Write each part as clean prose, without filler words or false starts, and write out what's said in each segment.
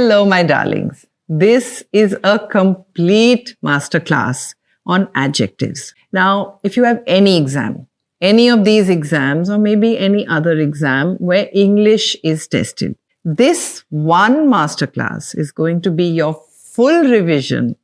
Hello, my darlings. This is a complete masterclass on adjectives. Now, if you have any exam, any of these exams, or maybe any other exam where English is tested, this one masterclass is going to be your full revision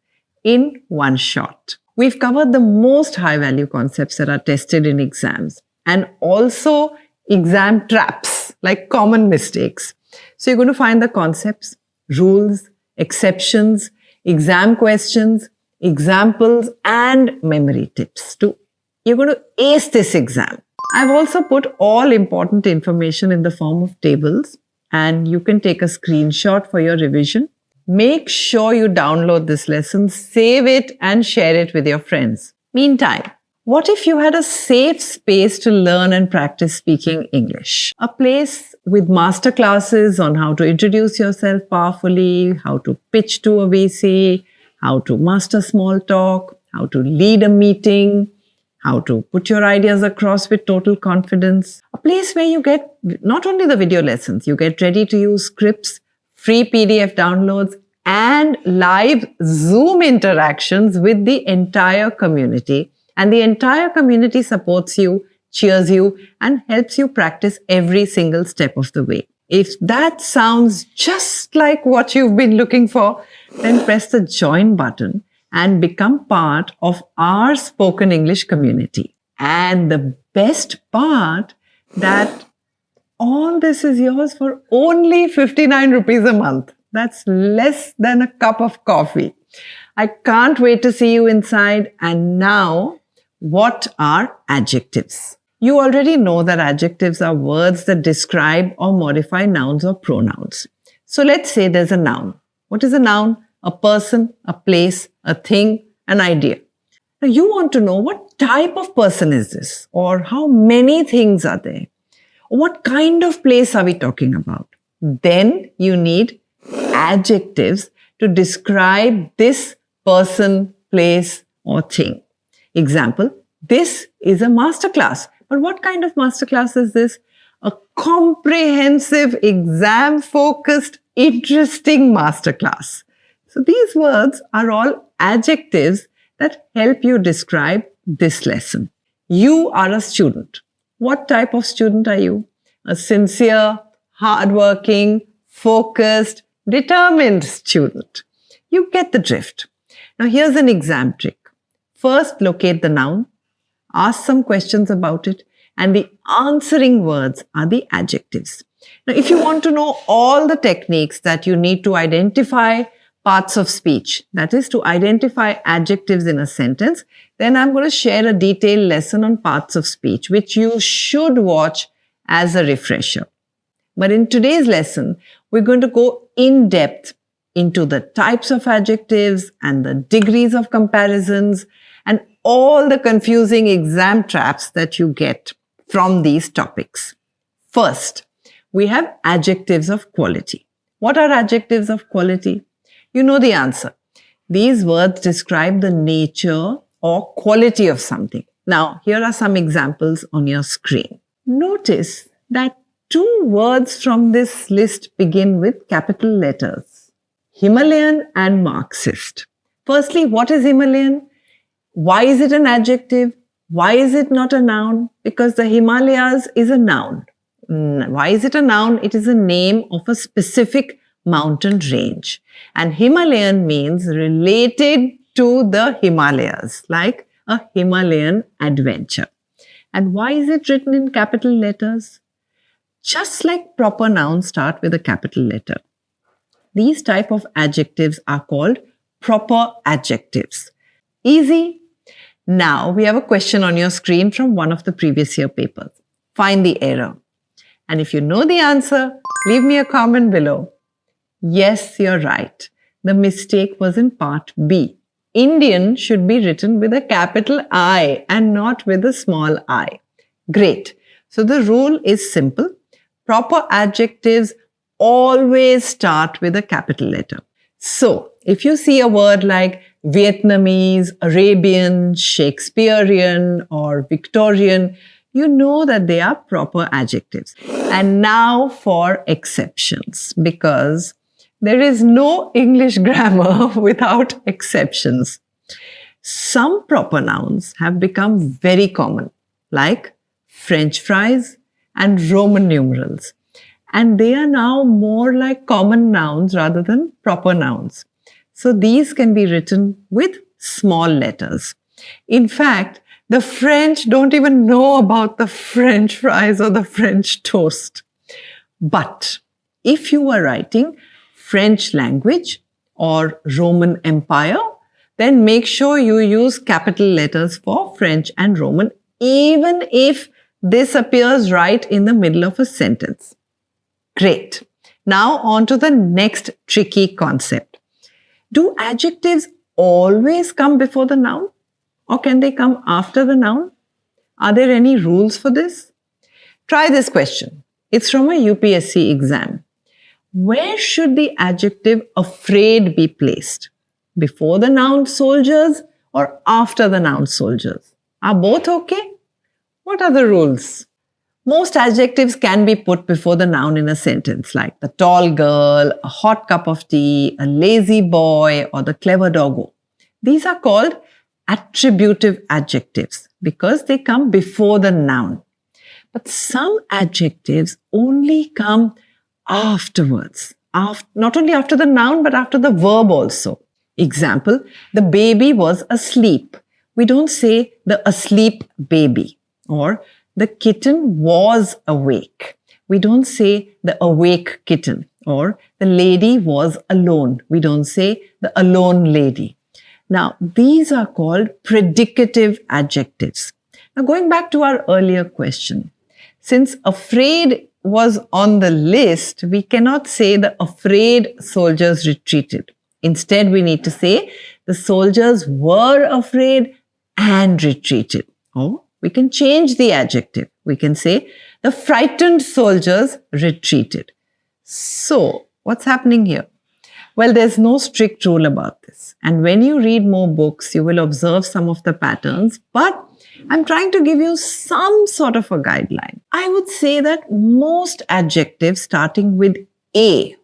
in one shot. We've covered the most high-value concepts that are tested in exams and also exam traps, like common mistakes. So you're going to find the concepts, rules, exceptions, exam questions, examples, and memory tips. You're going to ace this exam. I've also put all important information in the form of tables, and you can take a screenshot for your revision. Make sure you download this lesson, save it, and share it with your friends. Meantime, what if you had a safe space to learn and practice speaking English? A place with masterclasses on how to introduce yourself powerfully, how to pitch to a VC, how to master small talk, how to lead a meeting, how to put your ideas across with total confidence. A place where you get not only the video lessons, you get ready to use scripts, free PDF downloads, and live Zoom interactions with the entire community. And the entire community supports you, cheers you, and helps you practice every single step of the way. If that sounds just like what you've been looking for, then press the join button and become part of our spoken English community. And the best part, that all this is yours for only 59 rupees a month. That's less than a cup of coffee. I can't wait to see you inside. And now, what are adjectives? You already know that adjectives are words that describe or modify nouns or pronouns. So let's say there's a noun. What is a noun? A person, a place, a thing, an idea. Now you want to know what type of person is this, or how many things are there? What kind of place are we talking about? Then you need adjectives to describe this person, place, or thing. Example, this is a masterclass. But what kind of masterclass is this? A comprehensive, exam-focused, interesting masterclass. So these words are all adjectives that help you describe this lesson. You are a student. What type of student are you? A sincere, hardworking, focused, determined student. You get the drift. Now here's an exam trick. First, locate the noun, ask some questions about it, and the answering words are the adjectives. Now, if you want to know all the techniques that you need to identify parts of speech, that is to identify adjectives in a sentence, then I'm going to share a detailed lesson on parts of speech, which you should watch as a refresher. But in today's lesson, we're going to go in depth into the types of adjectives and the degrees of comparisons and all the confusing exam traps that you get from these topics. First, we have adjectives of quality. What are adjectives of quality? You know the answer. These words describe the nature or quality of something. Now, here are some examples on your screen. Notice that two words from this list begin with capital letters. Himalayan and Marxist. Firstly, what is Himalayan? Why is it an adjective? Why is it not a noun? Because the Himalayas is a noun. Why is it a noun? It is a name of a specific mountain range. And Himalayan means related to the Himalayas, like a Himalayan adventure. And why is it written in capital letters? Just like proper nouns start with a capital letter. These type of adjectives are called proper adjectives. Easy? Now we have a question on your screen from one of the previous year papers. Find the error. And if you know the answer, leave me a comment below. Yes, you're right. The mistake was in part B. Indian should be written with a capital I and not with a small I. Great. So the rule is simple. Proper adjectives always start with a capital letter. So if you see a word like Vietnamese, Arabian, Shakespearean, or Victorian, you know that they are proper adjectives. And now for exceptions, because There is no English grammar without exceptions. Some proper nouns have become very common, like French fries and Roman numerals. And they are now more like common nouns rather than proper nouns. So these can be written with small letters. In fact, the French don't even know about the French fries or the French toast. But if you were writing French language or Roman Empire, then make sure you use capital letters for French and Roman, even if this appears right in the middle of a sentence. Great. Now on to the next tricky concept. Do adjectives always come before the noun? Or can they come after the noun? Are there any rules for this? Try this question. It's from a UPSC exam. Where should the adjective afraid be placed? Before the noun soldiers or after the noun soldiers? Are both okay? What are the rules? Most adjectives can be put before the noun in a sentence, like the tall girl, a hot cup of tea, a lazy boy, or the clever doggo. These are called attributive adjectives because they come before the noun. But some adjectives only come afterwards. Not only after the noun, but after the verb also. Example, the baby was asleep. We don't say the asleep baby. Or the kitten was awake. We don't say the awake kitten. Or the lady was alone. We don't say the alone lady. Now, these are called predicative adjectives. Now, going back to our earlier question, since afraid was on the list, we cannot say the afraid soldiers retreated. Instead, we need to say the soldiers were afraid and retreated. Or we can change the adjective. We can say the frightened soldiers retreated. So, what's happening here? Well, there's no strict rule about this. And when you read more books, you will observe some of the patterns. But I'm trying to give you some sort of a guideline. I would say that most adjectives starting with A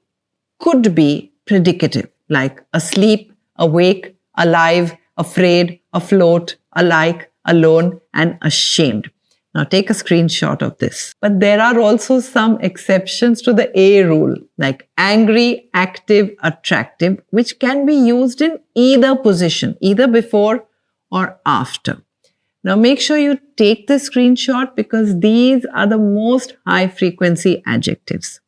could be predicative, like asleep, awake, alive, afraid, afloat, alike, alone, and ashamed. Now take a screenshot of this. But there are also some exceptions to the A rule, like angry, active, attractive, which can be used in either position, either before or after. Now make sure you take the screenshot because these are the most high frequency adjectives.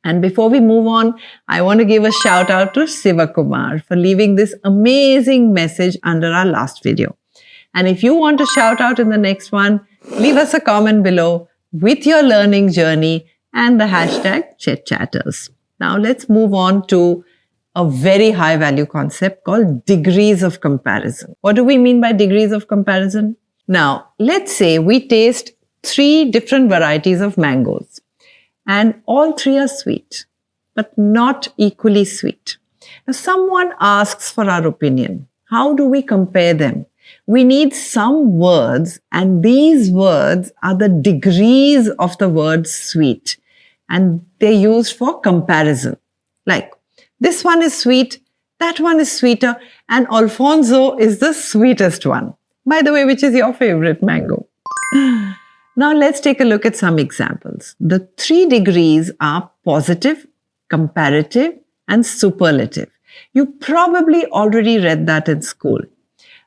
And before we move on, I want to give a shout out to Sivakumar for leaving this amazing message under our last video. And if you want to shout out in the next one, leave us a comment below with your learning journey and the hashtag ChetChatters. Now let's move on to a very high value concept called degrees of comparison. What do we mean by degrees of comparison? Now, let's say we taste 3 different varieties of mangoes and all 3 are sweet, but not equally sweet. Now, someone asks for our opinion. How do we compare them? We need some words, and these words are the degrees of the word sweet, and they're used for comparison. Like, this one is sweet, that one is sweeter, and Alfonso is the sweetest one. By the way, which is your favorite mango? Now let's take a look at some examples. The 3 degrees are positive, comparative, and superlative. You probably already read that in school.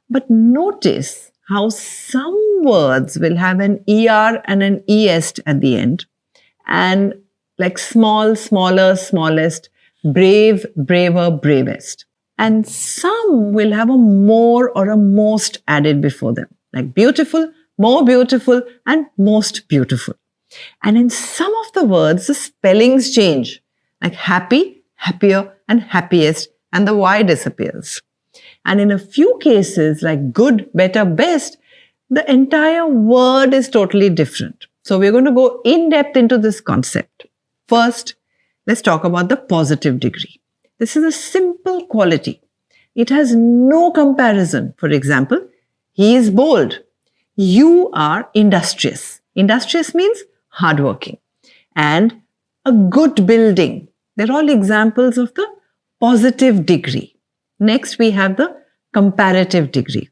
But notice how some words will have an ER and an EST at the end. And like small, smaller, smallest, brave, braver, bravest. And some will have a more or a most added before them. Like beautiful, more beautiful, and most beautiful. And in some of the words, the spellings change. Like happy, happier, and happiest, and the Y disappears. And in a few cases, like good, better, best, the entire word is totally different. So we're going to go in depth into this concept. First, let's talk about the positive degree. This is a simple quality. It has no comparison. For example, he is bold. You are industrious. Industrious means hardworking. And a good building. They're all examples of the positive degree. Next, we have the comparative degree.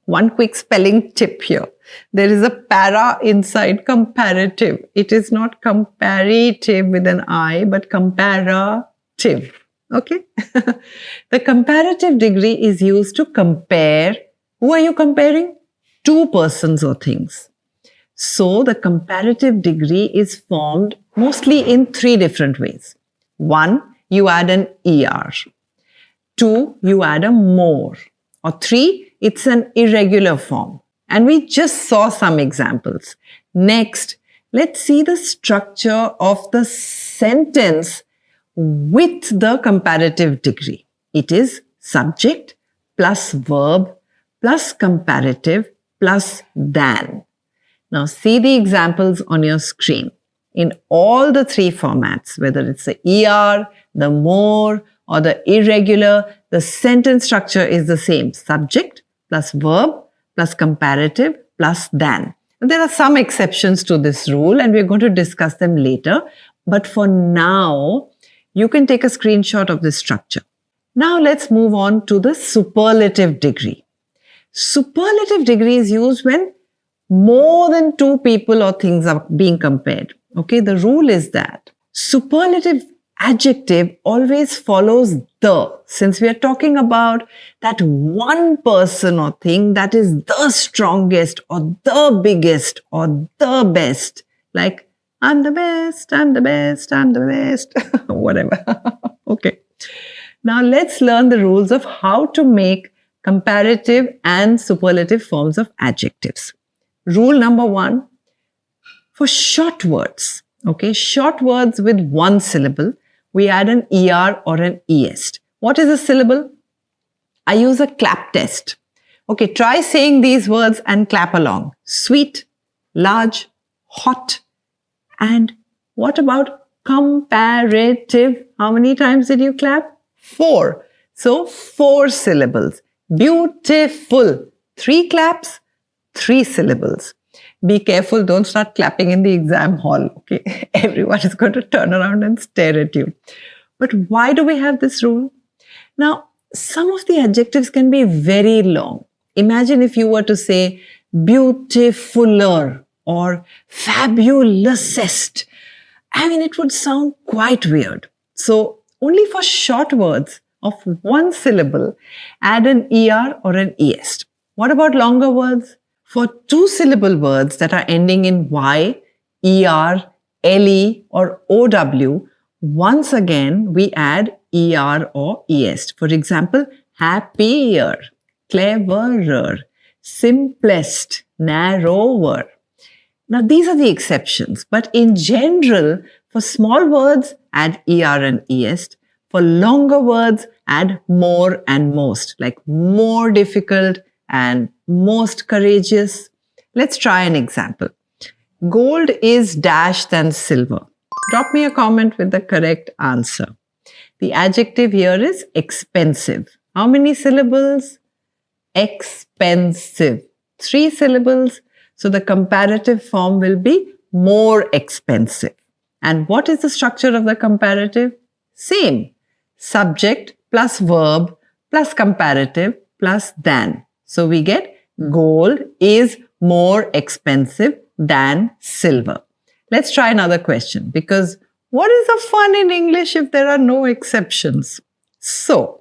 One quick spelling tip here. There is a para inside comparative. It is not comparative with an I, but comparative. Okay? The comparative degree is used to compare. Who are you comparing? Two persons or things. So the comparative degree is formed mostly in three different ways. One, you add an ER. Two, you add a more. Or three, it's an irregular form. And we just saw some examples. Next, let's see the structure of the sentence with the comparative degree. It is subject plus verb plus comparative plus than. Now see the examples on your screen. In all the three formats, whether it's the ER, the more, or the irregular, the sentence structure is the same. Subject plus verb plus comparative plus than. And there are some exceptions to this rule and we're going to discuss them later. But for now, you can take a screenshot of this structure. Now let's move on to the superlative degree. Superlative degree is used when more than two people or things are being compared. Okay, the rule is that superlative adjective always follows the. Since we are talking about that one person or thing that is the strongest or the biggest or the best, like I'm the best, I'm the best, I'm the best, whatever. Okay. Now let's learn the rules of how to make comparative and superlative forms of adjectives. Rule number one, for short words, okay, short words with one syllable, we add an ER or an ES. What is a syllable? I use a clap test. Okay, try saying these words and clap along. Sweet, large, hot, and what about comparative? How many times did you clap? 4. So 4 syllables. Beautiful. 3 claps, 3 syllables. Be careful, don't start clapping in the exam hall. Okay, everyone is going to turn around and stare at you. But why do we have this rule? Now, some of the adjectives can be very long. Imagine if you were to say beautifuler or fabulousest. I mean, it would sound quite weird. So, only for short words of one syllable, add an ER or an ES. What about longer words? For 2-syllable words that are ending in Y, ER, LE or OW, once again we add ER or ES. For example, happier, cleverer, simplest, narrower. Now these are the exceptions, but in general, for small words, add ER and ES. For longer words, add more and most, like more difficult and most courageous. Let's try an example. Gold is dash than silver. Drop me a comment with the correct answer. The adjective here is expensive. How many syllables? Expensive. 3 syllables. So the comparative form will be more expensive. And what is the structure of the comparative? Same. Subject plus verb plus comparative plus than. So we get gold is more expensive than silver. Let's try another question, because what is the fun in English if there are no exceptions? So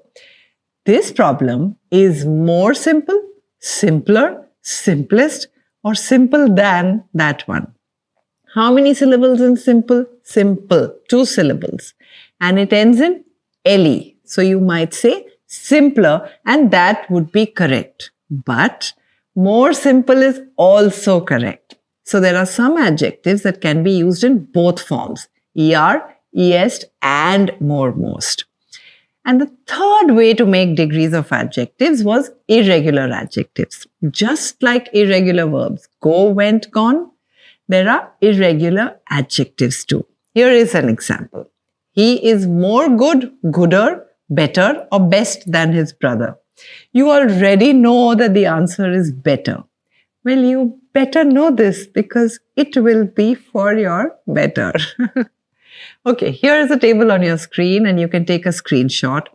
this problem is more simple, simpler, simplest, or simple than that one. How many syllables in simple? Simple, 2 syllables. And it ends in LE. So you might say simpler, and that would be correct. But more simple is also correct. So there are some adjectives that can be used in both forms, ER, ES, and more, most. And the third way to make degrees of adjectives was irregular adjectives. Just like irregular verbs, go, went, gone, there are irregular adjectives too. Here is an example. He is more good, gooder, better, or best than his brother. You already know that the answer is better. Well, you better know this because it will be for your better. Okay, here is a table on your screen and you can take a screenshot.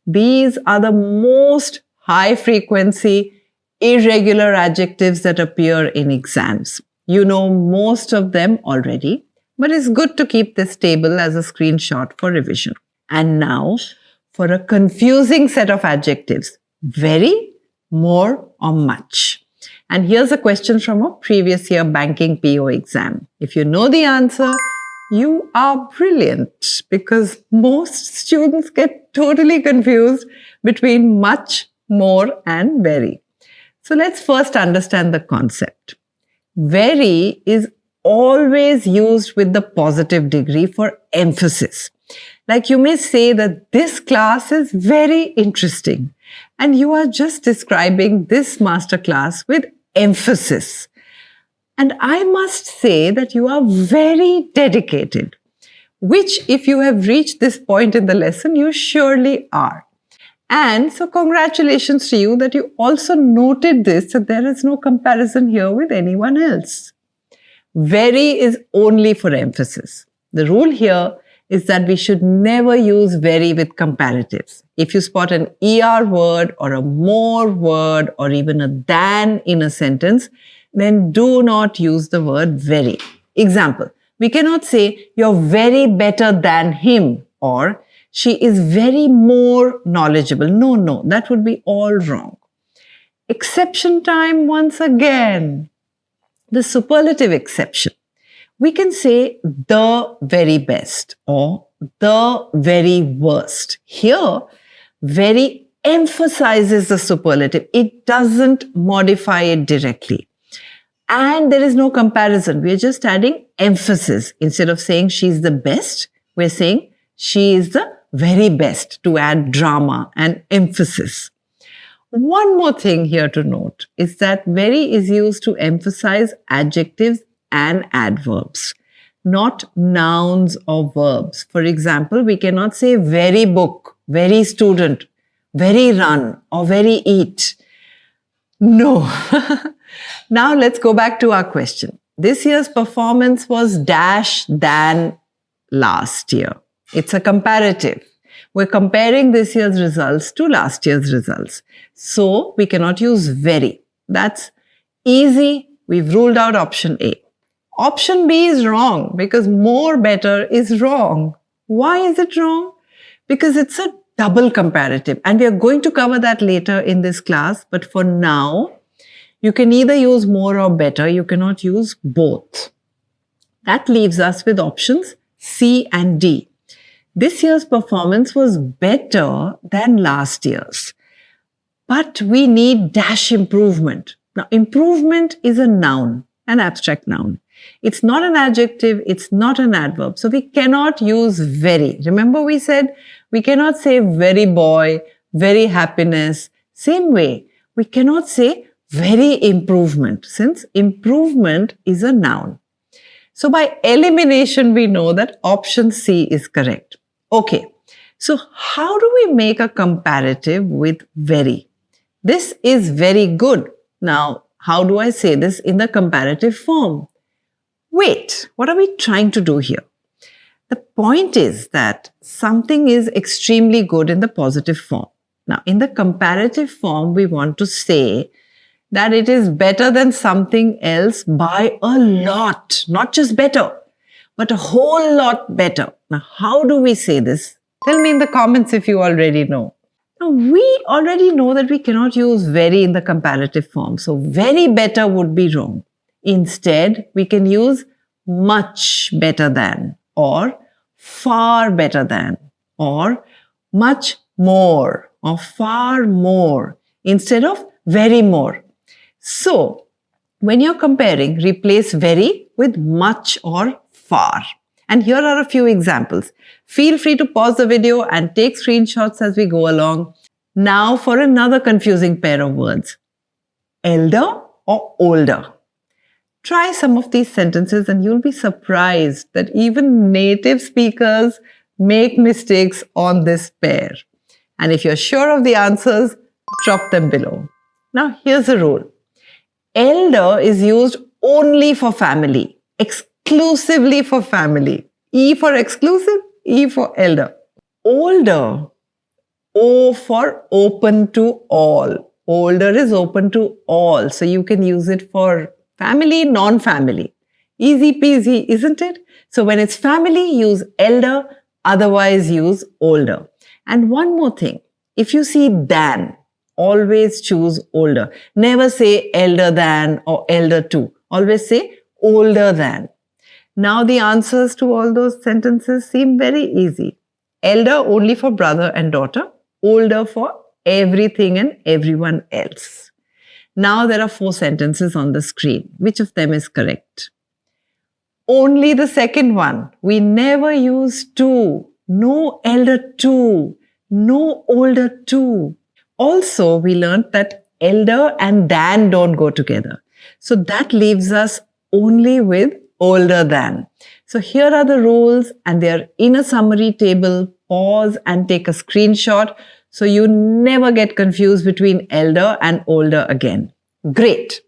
These are the most high frequency, irregular adjectives that appear in exams. You know most of them already, but it's good to keep this table as a screenshot for revision. And now for a confusing set of adjectives, very, more, or much. And here's a question from a previous year banking PO exam. If you know the answer, you are brilliant, because most students get totally confused between much, more, and very. So let's first understand the concept. Very is always used with the positive degree for emphasis. Like you may say that this class is very interesting, and you are just describing this masterclass with emphasis. And I must say that you are very dedicated, which if you have reached this point in the lesson, you surely are. And so congratulations to you that you also noted this, that there is no comparison here with anyone else. Very is only for emphasis. The rule here is that we should never use very with comparatives. If you spot an ER word or a more word or even a than in a sentence, then do not use the word very. Example, we cannot say you're very better than him or she is very more knowledgeable. No, that would be all wrong. Exception time once again. The superlative exception. We can say the very best or the very worst. Here, very emphasizes the superlative. It doesn't modify it directly. And there is no comparison. We're just adding emphasis. Instead of saying she's the best, we're saying she is the very best, to add drama and emphasis. One more thing here to note is that very is used to emphasize adjectives and adverbs, not nouns or verbs. For example, we cannot say very book, very student, very run, or very eat. No. Now let's go back to our question. This year's performance was dash than last year. It's a comparative. We're comparing this year's results to last year's results. So we cannot use very. That's easy. We've ruled out option A. Option B is wrong because more better is wrong. Why is it wrong? Because it's a double comparative, and we are going to cover that later in this class. But for now, you can either use more or better. You cannot use both. That leaves us with options C and D. This year's performance was better than last year's, but we need dash improvement. Now, improvement is a noun, an abstract noun. It's not an adjective, it's not an adverb. So we cannot use very. Remember we said we cannot say very boy, very happiness. Same way, we cannot say very improvement, since improvement is a noun. So by elimination, we know that option C is correct. Okay, so how do we make a comparative with very? This is very good. Now, how do I say this in the comparative form? Wait, what are we trying to do here? The point is that something is extremely good in the positive form. Now, in the comparative form, we want to say that it is better than something else by a lot. Not just better, but a whole lot better. Now, how do we say this? Tell me in the comments if you already know. Now, we already know that we cannot use very in the comparative form. So, very better would be wrong. Instead, we can use much better than, or far better than, or much more, or far more, instead of very more. So, when you're comparing, replace very with much or far. And here are a few examples. Feel free to pause the video and take screenshots as we go along. Now for another confusing pair of words. Elder or older. Try some of these sentences and you'll be surprised that even native speakers make mistakes on this pair. And if you're sure of the answers, drop them below. Now here's the rule. Elder is used only for family, exclusively for family. E for exclusive, E for elder. Older, O for open to all. Older is open to all. So you can use it for family, non-family. Easy peasy, isn't it? So when it's family, use elder, otherwise use older. And one more thing, if you see than, always choose older. Never say elder than or elder to. Always say older than. Now the answers to all those sentences seem very easy. Elder only for brother and daughter, older for everything and everyone else. Now there are 4 sentences on the screen. Which of them is correct? Only the second one. We never use to. No elder to. No older to. Also, we learned that elder and than don't go together. So that leaves us only with older than. So here are the rules and they are in a summary table. Pause and take a screenshot so you never get confused between elder and older again. Great.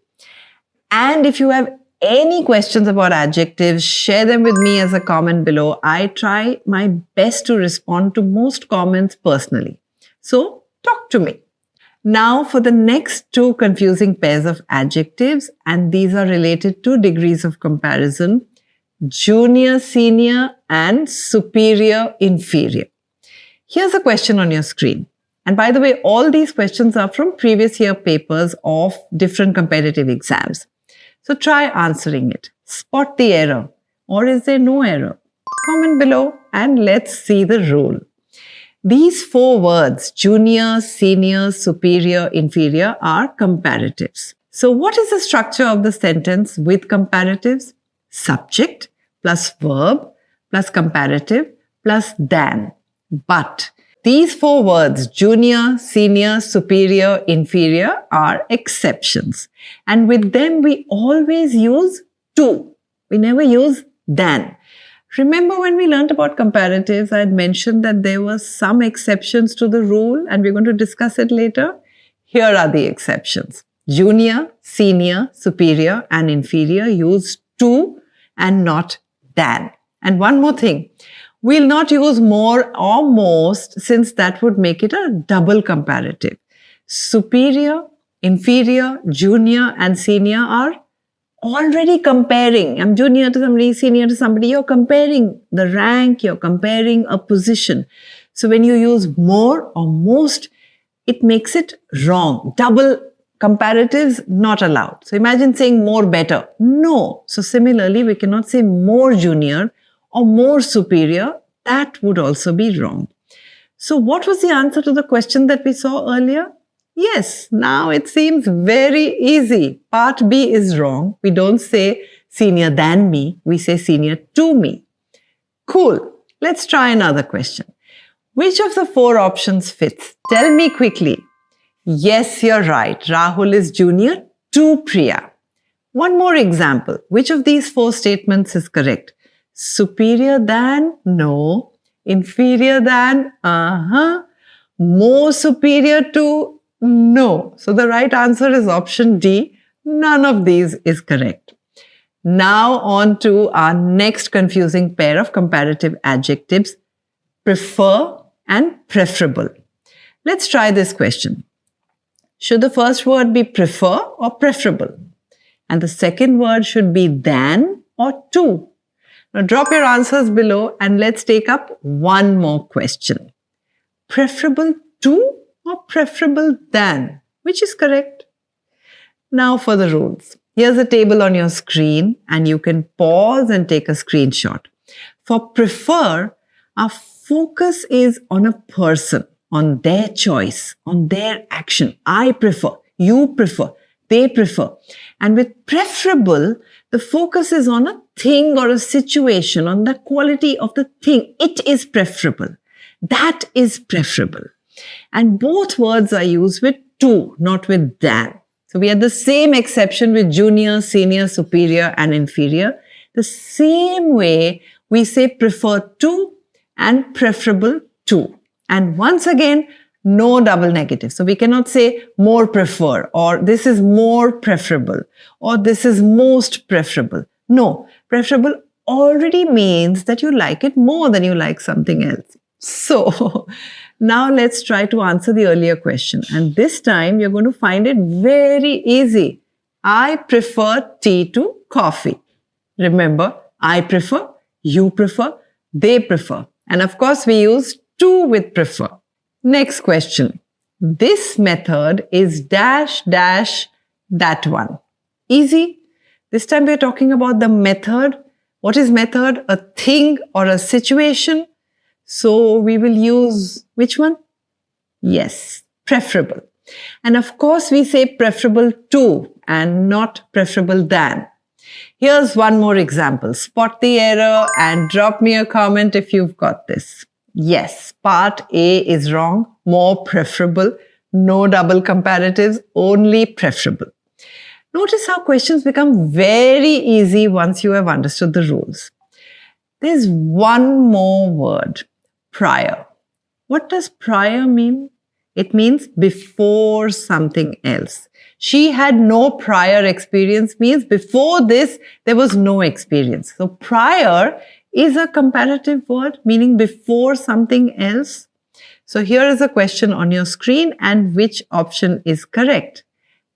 And if you have any questions about adjectives, share them with me as a comment below. I try my best to respond to most comments personally. So talk to me. Now for the next 2 confusing pairs of adjectives, and these are related to degrees of comparison: junior, senior, and superior, inferior. Here's a question on your screen. And by the way, all these questions are from previous year papers of different competitive exams. So try answering it. Spot the error. Or is there no error? Comment below and let's see the rule. These 4 words, junior, senior, superior, inferior, are comparatives. So what is the structure of the sentence with comparatives? Subject plus verb plus comparative plus than. But these 4 words, junior, senior, superior, inferior, are exceptions. And with them, we always use to. We never use than. Remember when we learned about comparatives, I had mentioned that there were some exceptions to the rule and we're going to discuss it later. Here are the exceptions. Junior, senior, superior, and inferior use to and not than. And one more thing. We'll not use more or most since that would make it a double comparative. Superior, inferior, junior, and senior are already comparing. I'm junior to somebody, senior to somebody. You're comparing the rank, you're comparing a position. So when you use more or most, it makes it wrong. Double comparatives not allowed. So imagine saying more better. No. So similarly, we cannot say more junior or more superior. That would also be wrong. So what was the answer to the question that we saw earlier? Yes, now it seems very easy. Part B is wrong. We don't say senior than me. We say senior to me. Cool. Let's try another question. Which of the 4 options fits? Tell me quickly. Yes, you're right. Rahul is junior to Priya. One more example. Which of these 4 statements is correct? Superior than? No. Inferior than? More superior to? No. So the right answer is option D. None of these is correct. Now on to our next confusing pair of comparative adjectives, prefer and preferable. Let's try this question. Should the first word be prefer or preferable? And the second word should be than or to? Now drop your answers below and let's take up one more question. Preferable to or preferable than? Which is correct? Now for the rules. Here's a table on your screen and you can pause and take a screenshot. For prefer, our focus is on a person, on their choice, on their action. I prefer, you prefer, they prefer. And with preferable, the focus is on a thing or a situation, on the quality of the thing. It is preferable. That is preferable. And both words are used with to, not with than. So we had the same exception with junior, senior, superior, and inferior. The same way we say prefer to and preferable to. And once again, no double negative. So we cannot say more prefer or this is more preferable or this is most preferable. No, preferable already means that you like it more than you like something else. So now let's try to answer the earlier question. And this time you're going to find it very easy. I prefer tea to coffee. Remember, I prefer, you prefer, they prefer. And of course, we use to with prefer. Next question. This method is dash dash that one. Easy. This time we are talking about the method. What is method? A thing or a situation. So we will use which one? Yes, preferable. And of course, we say preferable to and not preferable than. Here's one more example. Spot the error and drop me a comment if you've got this. Yes, part A is wrong. More preferable. No double comparatives. Only preferable. Notice how questions become very easy once you have understood the rules. There's one more word. Prior. What does prior mean? It means before something else. She had no prior experience means before this, there was no experience. So prior is a comparative word meaning before something else. So here is a question on your screen and which option is correct.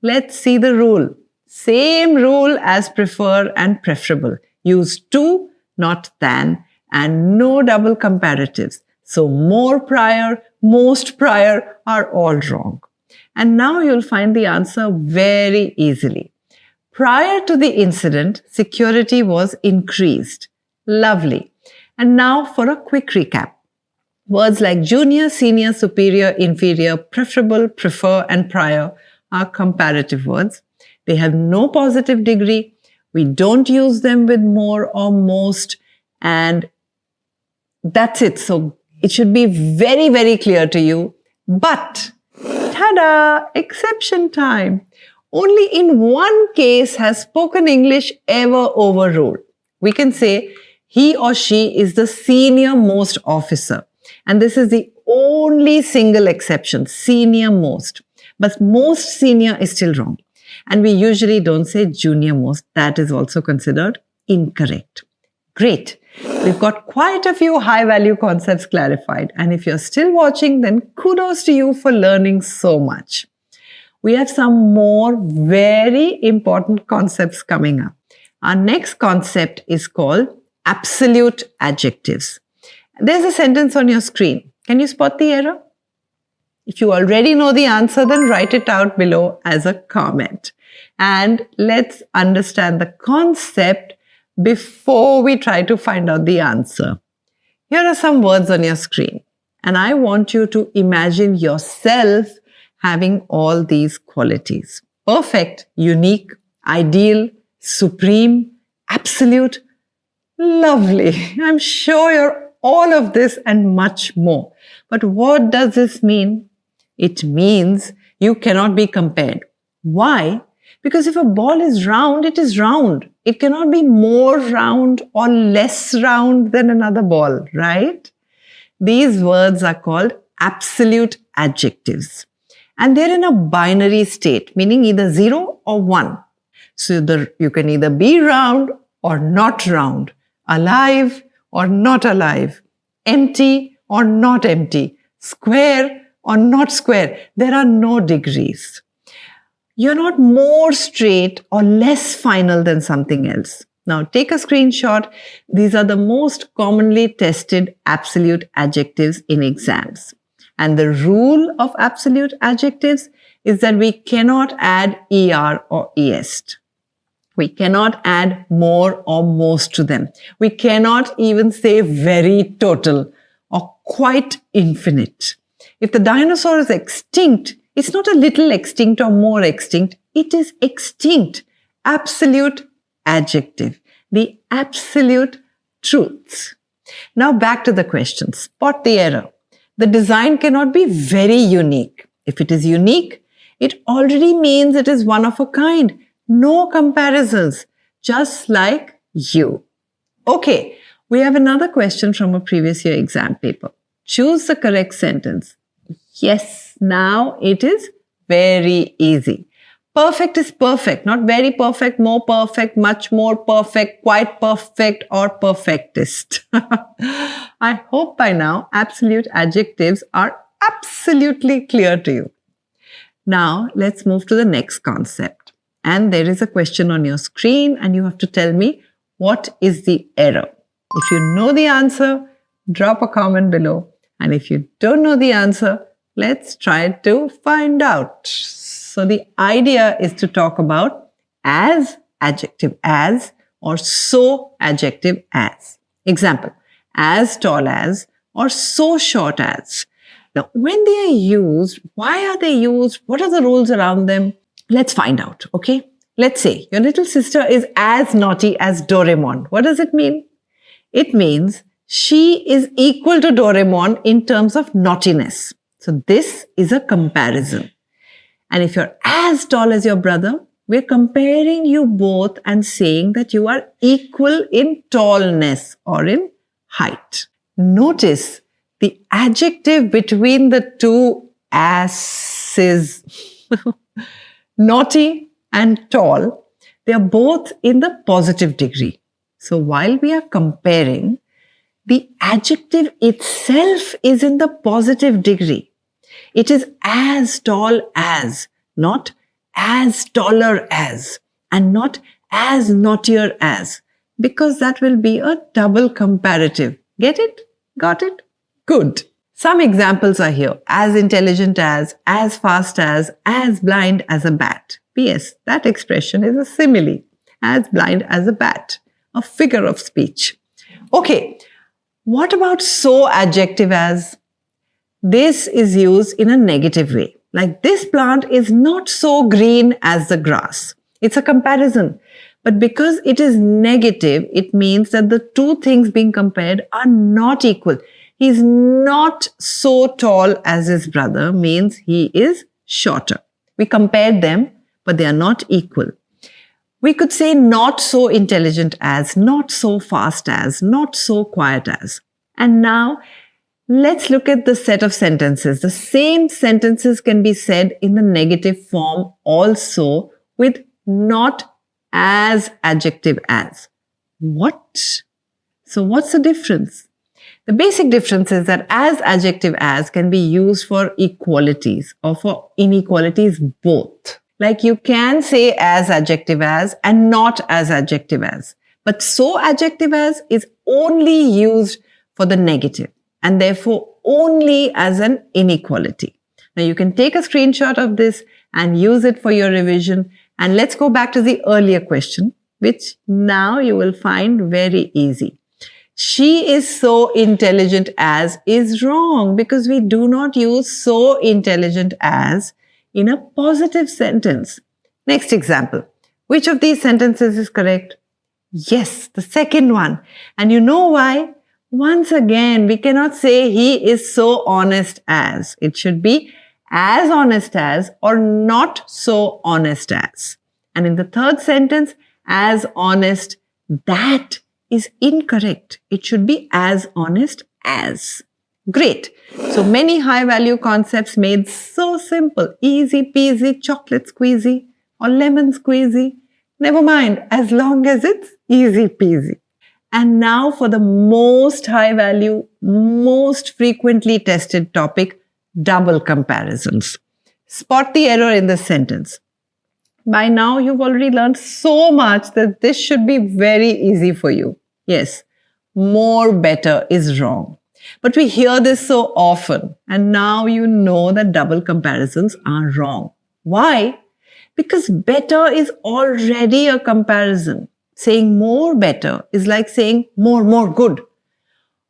Let's see the rule. Same rule as prefer and preferable. Use to, not than, and no double comparatives. So more prior, most prior are all wrong. And now you'll find the answer very easily. Prior to the incident, security was increased. Lovely. And now for a quick recap. Words like junior, senior, superior, inferior, preferable, prefer, and prior are comparative words. They have no positive degree. We don't use them with more or most. And that's it. So it should be very, very clear to you. But, tada, exception time. Only in one case has spoken English ever overruled. We can say he or she is the senior most officer. And this is the only single exception, senior most. But most senior is still wrong. And we usually don't say junior most. That is also considered incorrect. Great. We've got quite a few high-value concepts clarified. And if you're still watching, then kudos to you for learning so much. We have some more very important concepts coming up. Our next concept is called absolute adjectives. There's a sentence on your screen. Can you spot the error? If you already know the answer, then write it out below as a comment. And let's understand the concept before we try to find out the answer. Here are some words on your screen. And I want you to imagine yourself having all these qualities. Perfect, unique, ideal, supreme, absolute, lovely. I'm sure you're all of this and much more. But what does this mean? It means you cannot be compared. Why? Because if a ball is round, it is round. It cannot be more round or less round than another ball, right? These words are called absolute adjectives. And they're in a binary state, meaning either 0 or 1. So you can either be round or not round, alive or not alive, empty or not empty, square or not square. There are no degrees. You're not more straight or less final than something else. Now take a screenshot. These are the most commonly tested absolute adjectives in exams. And the rule of absolute adjectives is that we cannot add er or est. We cannot add more or most to them. We cannot even say very total or quite infinite. If the dinosaur is extinct, it's not a little extinct or more extinct. It is extinct. Absolute adjective. The absolute truth. Now back to the question. Spot the error. The design cannot be very unique. If it is unique, it already means it is one of a kind. No comparisons. Just like you. Okay, we have another question from a previous year exam paper. Choose the correct sentence. Yes, now it is very easy. Perfect is perfect, not very perfect, more perfect, much more perfect, quite perfect, or perfectist. I hope by now absolute adjectives are absolutely clear to you. Now, let's move to the next concept. And there is a question on your screen, and you have to tell me what is the error. If you know the answer, drop a comment below. And if you don't know the answer, let's try to find out. So the idea is to talk about as adjective as or so adjective as. Example, as tall as or so short as. Now, when they are used, why are they used? What are the rules around them? Let's find out, okay? Let's say your little sister is as naughty as Doraemon. What does it mean? It means she is equal to Doraemon in terms of naughtiness. So this is a comparison. And if you're as tall as your brother, we're comparing you both and saying that you are equal in tallness or in height. Notice the adjective between the two asses, naughty and tall, they are both in the positive degree. So while we are comparing, the adjective itself is in the positive degree. It is as tall as, not as taller as, and not as naughtier as, because that will be a double comparative. Get it? Got it? Good. Some examples are here. As intelligent as fast as blind as a bat. P.S. That expression is a simile. As blind as a bat. A figure of speech. Okay. What about so adjective as? This is used in a negative way. Like this plant is not so green as the grass. It's a comparison. But because it is negative, it means that the two things being compared are not equal. He's not so tall as his brother, means he is shorter. We compared them, but they are not equal. We could say not so intelligent as, not so fast as, not so quiet as. And now, let's look at the set of sentences. The same sentences can be said in the negative form also with not as adjective as. What? So what's the difference? The basic difference is that as adjective as can be used for equalities or for inequalities both. Like you can say as adjective as and not as adjective as. But so adjective as is only used for the negative and therefore only as an inequality. Now you can take a screenshot of this and use it for your revision. And let's go back to the earlier question, which now you will find very easy. She is so intelligent as is wrong because we do not use so intelligent as in a positive sentence. Next example. Which of these sentences is correct? Yes, the second one. And you know why? Once again, we cannot say he is so honest as. It should be as honest as or not so honest as. And in the third sentence, as honest, that is incorrect. It should be as honest as. Great. So many high value concepts made so simple. Easy peasy, chocolate squeezy or lemon squeezy. Never mind, as long as it's easy peasy. And now for the most high value, most frequently tested topic, double comparisons. Spot the error in this sentence. By now, you've already learned so much that this should be very easy for you. Yes, more better is wrong. But we hear this so often, and now you know that double comparisons are wrong. Why? Because better is already a comparison. Saying more better is like saying more good.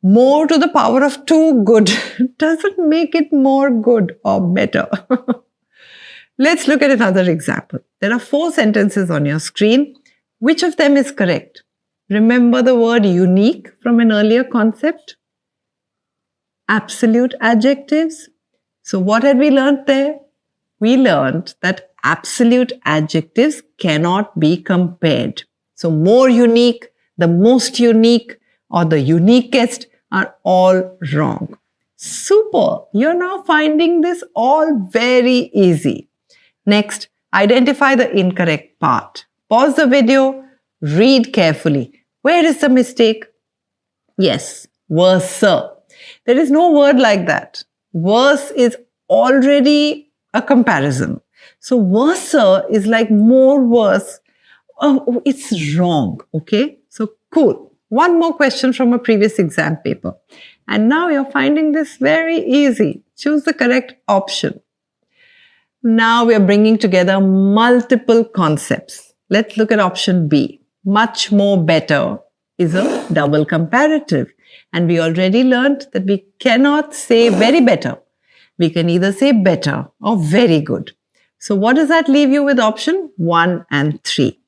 More to the power of 2 good doesn't make it more good or better. Let's look at another example. There are 4 sentences on your screen. Which of them is correct? Remember the word unique from an earlier concept? Absolute adjectives. So what had we learned there? We learned that absolute adjectives cannot be compared. So more unique, the most unique, or the uniquest are all wrong. Super! You're now finding this all very easy. Next, Identify the incorrect part. Pause the video, read carefully. Where is the mistake? Yes, worse. There is no word like that. Worse is already a comparison. So worse is like more worse. Oh, it's wrong. Okay, so cool. One more question from a previous exam paper. And now you're finding this very easy. Choose the correct option. Now we are bringing together multiple concepts. Let's look at option B. Much more better is a double comparative. And we already learned that we cannot say very better. We can either say better or very good. So what does that leave you with option 1 and 3?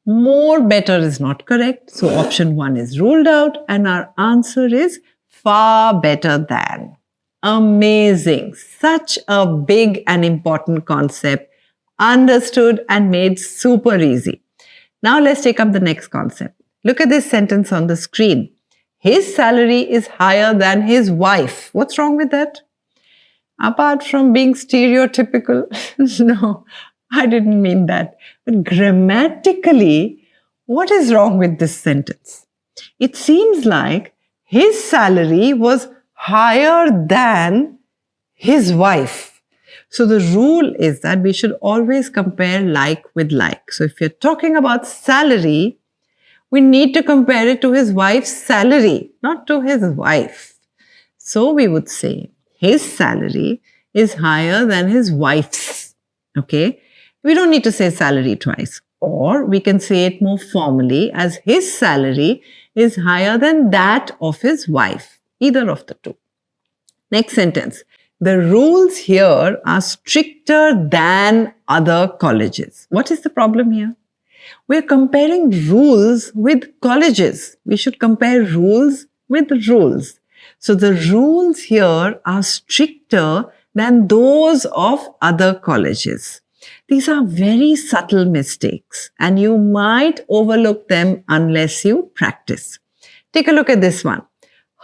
More better is not correct. So option 1 is ruled out and our answer is far better than. Amazing. Such a big and important concept, understood and made super easy. Now let's take up the next concept. Look at this sentence on the screen. His salary is higher than his wife. What's wrong with that? Apart from being stereotypical, no, I didn't mean that. But grammatically, what is wrong with this sentence? It seems like his salary was higher than his wife. So the rule is that we should always compare like with like. So if you're talking about salary, we need to compare it to his wife's salary, not to his wife. So we would say his salary is higher than his wife's. Okay? We don't need to say salary twice. Or we can say it more formally as his salary is higher than that of his wife. Either of the two. Next sentence. The rules here are stricter than other colleges. What is the problem here? We're comparing rules with colleges. We should compare rules with rules. So the rules here are stricter than those of other colleges. These are very subtle mistakes and you might overlook them unless you practice. Take a look at this one.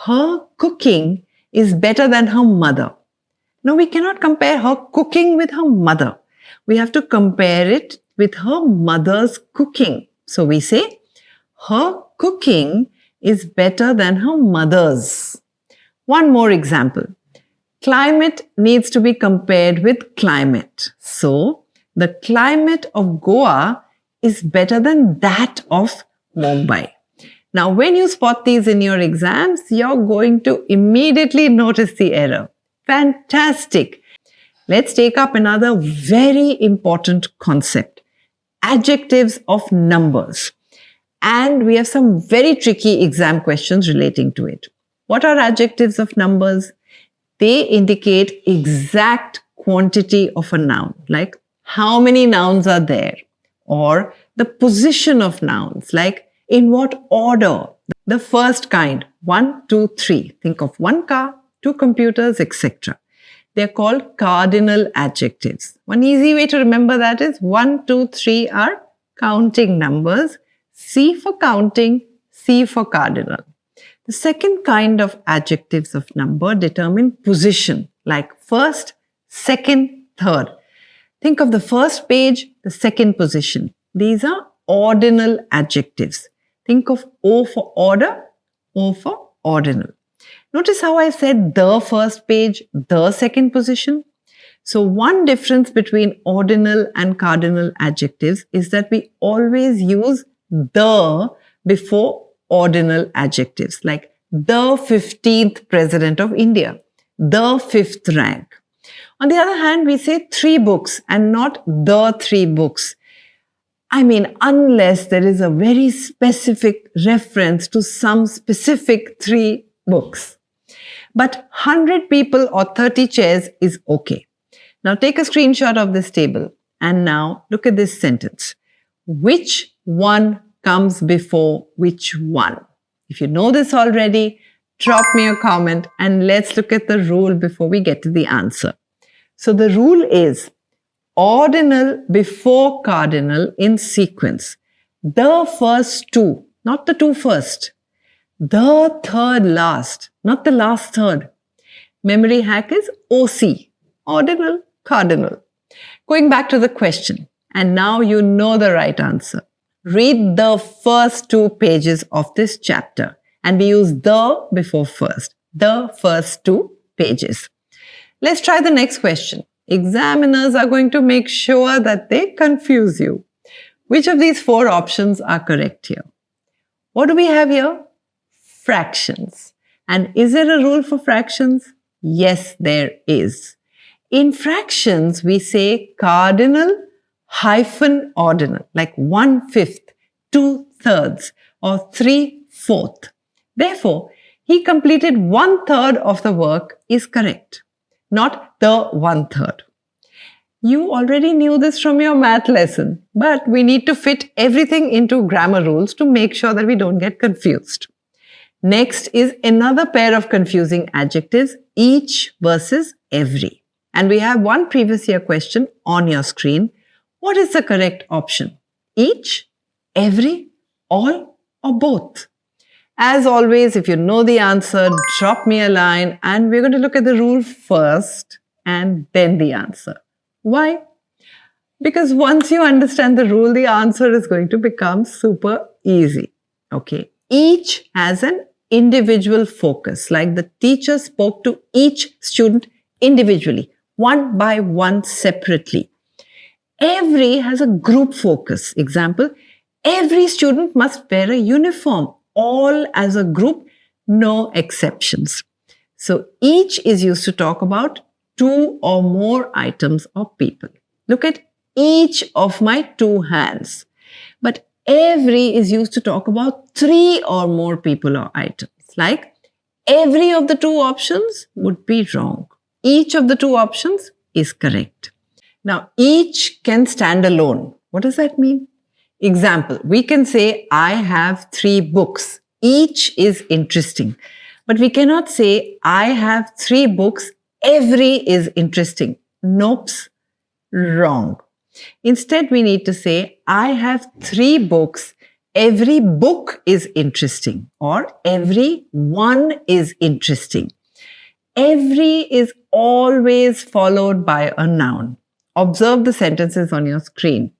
Her cooking is better than her mother. No, we cannot compare her cooking with her mother. We have to compare it with her mother's cooking. So we say, her cooking is better than her mother's. One more example. Climate needs to be compared with climate. So, the climate of Goa is better than that of Mumbai. Now, when you spot these in your exams, you're going to immediately notice the error. Fantastic. Let's take up another very important concept. Adjectives of numbers. And we have some very tricky exam questions relating to it. What are adjectives of numbers? They indicate exact quantity of a noun, like how many nouns are there, or the position of nouns, like in what order. The first kind, 1, 2, 3. Think of one car, 2 computers, etc. They're called cardinal adjectives. One easy way to remember that is 1, 2, 3 are counting numbers. C for counting, C for cardinal. The second kind of adjectives of number determine position, like first, second, third. Think of the first page, the second position. These are ordinal adjectives. Think of O for order, O for ordinal. Notice how I said the first page, the second position. So one difference between ordinal and cardinal adjectives is that we always use the before ordinal adjectives, like the 15th president of India, the 5th rank. On the other hand, we say 3 books and not the 3 books. I mean, unless there is a very specific reference to some specific 3 books. But 100 people or 30 chairs is okay. Now take a screenshot of this table and now look at this sentence. Which one comes before which one? If you know this already, drop me a comment and let's look at the rule before we get to the answer. So the rule is ordinal before cardinal in sequence. The first 2, not the 2 first. The third last, not the last third. Memory hack is OC, ordinal, cardinal. Going back to the question, And now you know the right answer. Read the first 2 pages of this chapter. And we use the before first. The first 2 pages. Let's try the next question. Examiners are going to make sure that they confuse you. Which of these 4 options are correct here? What do we have here? Fractions. And is there a rule for fractions? Yes, there is. In fractions, we say cardinal hyphen ordinal, like 1/5, 2/3, or 3/4. Therefore, he completed 1/3 of the work is correct, not the 1/3. You already knew this from your math lesson, but we need to fit everything into grammar rules to make sure that we don't get confused. Next is another pair of confusing adjectives, each versus every. And we have one previous year question on your screen. What is the correct option? Each, every, all, or both? As always, if you know the answer, drop me a line, and we're going to look at the rule first and then the answer. Why? Because once you understand the rule, the answer is going to become super easy. Okay. Each has an individual focus, like the teacher spoke to each student individually, one by one separately. Every has a group focus. Example, every student must wear a uniform, all as a group, no exceptions. So each is used to talk about 2 or more items or people. Look at each of my 2 hands. But every is used to talk about 3 or more people or items. Like every of the 2 options would be wrong. Each of the 2 options is correct. Now, each can stand alone. What does that mean? Example, we can say, I have 3 books. Each is interesting. But we cannot say, I have 3 books. Every is interesting. Nope, wrong. Instead, we need to say, I have 3 books. Every book is interesting, or every one is interesting. Every is always followed by a noun. Observe the sentences on your screen.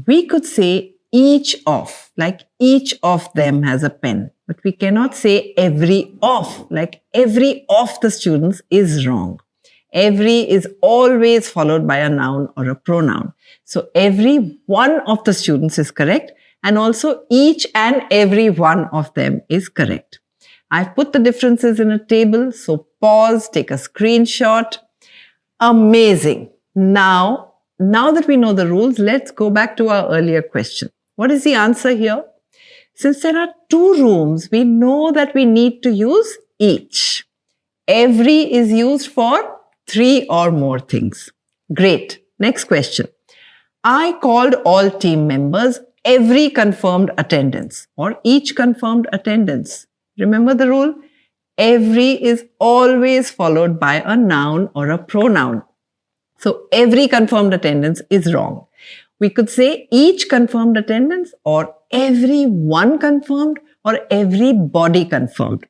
We could say each of, like each of them has a pen. But we cannot say every of, like every of the students is wrong. Every is always followed by a noun or a pronoun. So every one of the students is correct, and also each and every one of them is correct. I've put the differences in a table, so pause, take a screenshot. Amazing. Now that we know the rules, let's go back to our earlier question. What is the answer here? Since there are 2 rooms, we know that we need to use each. Every is used for 3 or more things. Great. Next question. I called all team members. Every confirmed attendance, or each confirmed attendance. Remember the rule? Every is always followed by a noun or a pronoun. So every confirmed attendance is wrong. We could say each confirmed attendance, or every one confirmed, or everybody confirmed.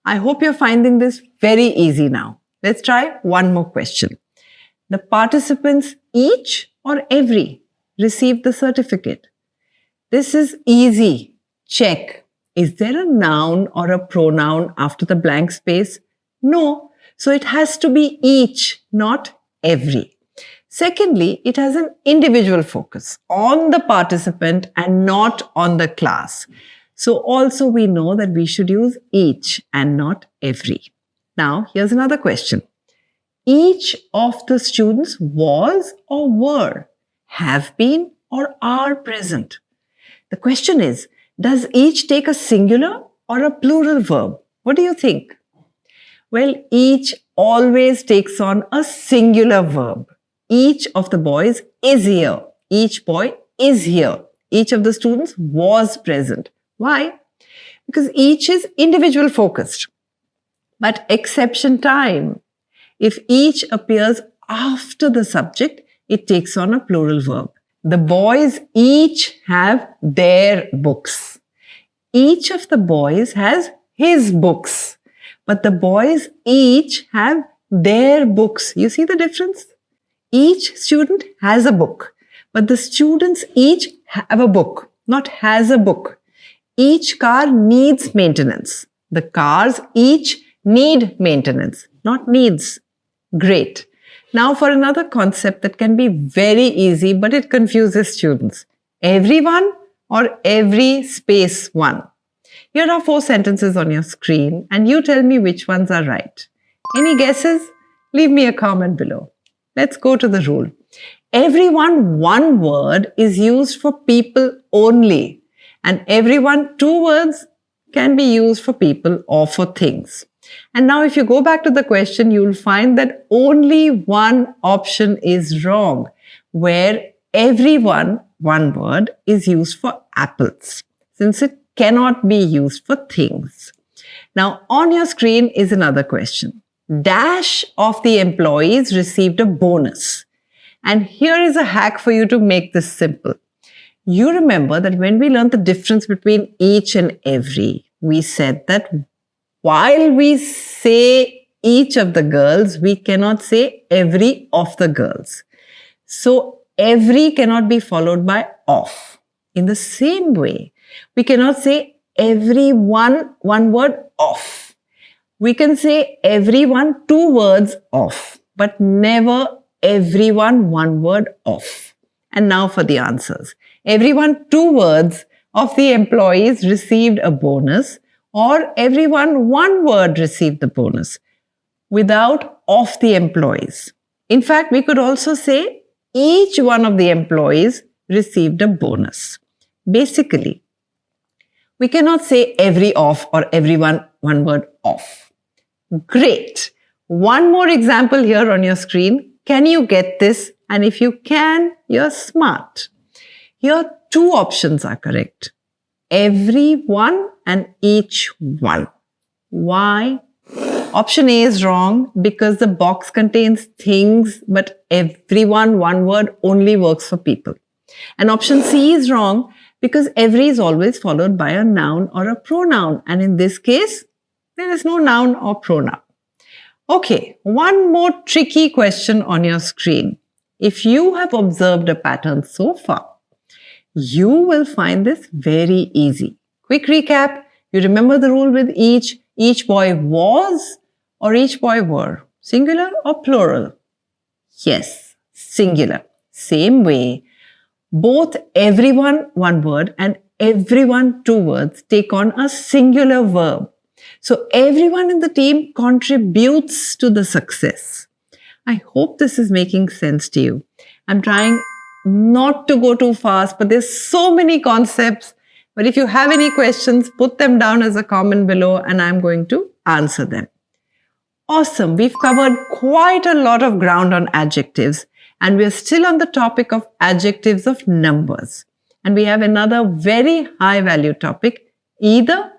I hope you're finding this very easy now. Let's try one more question. The participants, each or every, received the certificate. This is easy. Check. Is there a noun or a pronoun after the blank space? No. So it has to be each, not every. Secondly, it has an individual focus on the participant and not on the class. So also we know that we should use each and not every. Now, here's another question. Each of the students was or were, have been or are present. The question is, does each take a singular or a plural verb? What do you think? Well, each always takes on a singular verb. Each of the boys is here. Each boy is here. Each of the students was present. Why? Because each is individual focused. But exception time. If each appears after the subject, it takes on a plural verb. The boys each have their books. Each of the boys has his books. But the boys each have their books. You see the difference? Each student has a book, But the students each have a book, not has a book. Each car needs maintenance. The cars each need maintenance, not needs. Great. Now for another concept that can be very easy, but it confuses students. Everyone or every space one. Here are 4 sentences on your screen and you tell me which ones are right. Any guesses? Leave me a comment below. Let's go to the rule. Everyone, one word is used for people only, and everyone, 2 words can be used for people or for things. And now if you go back to the question, you'll find that only one option is wrong, where everyone, one word, is used for apples, since it cannot be used for things. Now on your screen is another question. Dash of the employees received a bonus. And here is a hack for you to make this simple. You remember that when we learned the difference between each and every, we said that while we say each of the girls, we cannot say every of the girls. So every cannot be followed by of. In the same way, we cannot say everyone, one word of. We can say everyone, 2 words of, but never everyone, one word of. And now for the answers. Everyone, 2 words of the employees received a bonus, or everyone, 1 word received the bonus without of the employees. In fact, we could also say each one of the employees received a bonus. Basically, we cannot say every of or everyone, 1 word of. Great. One more example here on your screen. Can you get this? And if you can, you're smart. Here, 2 options are correct. Everyone and each one. Why? Option A is wrong because the box contains things, but everyone, 1 word, only works for people. And option C is wrong because every is always followed by a noun or a pronoun. And in this case, there is no noun or pronoun. Okay, one more tricky question on your screen. If you have observed a pattern so far, you will find this very easy. Quick recap. You remember the rule with each boy was or each boy were. Singular or plural? Yes, singular. Same way, both everyone, 1 word, and everyone, 2 words take on a singular verb. So everyone in the team contributes to the success. I hope this is making sense to you. I'm trying not to go too fast, but there's so many concepts. But if you have any questions, put them down as a comment below and I'm going to answer them. Awesome. We've covered quite a lot of ground on adjectives and we're still on the topic of adjectives of numbers. And we have another very high value topic, either,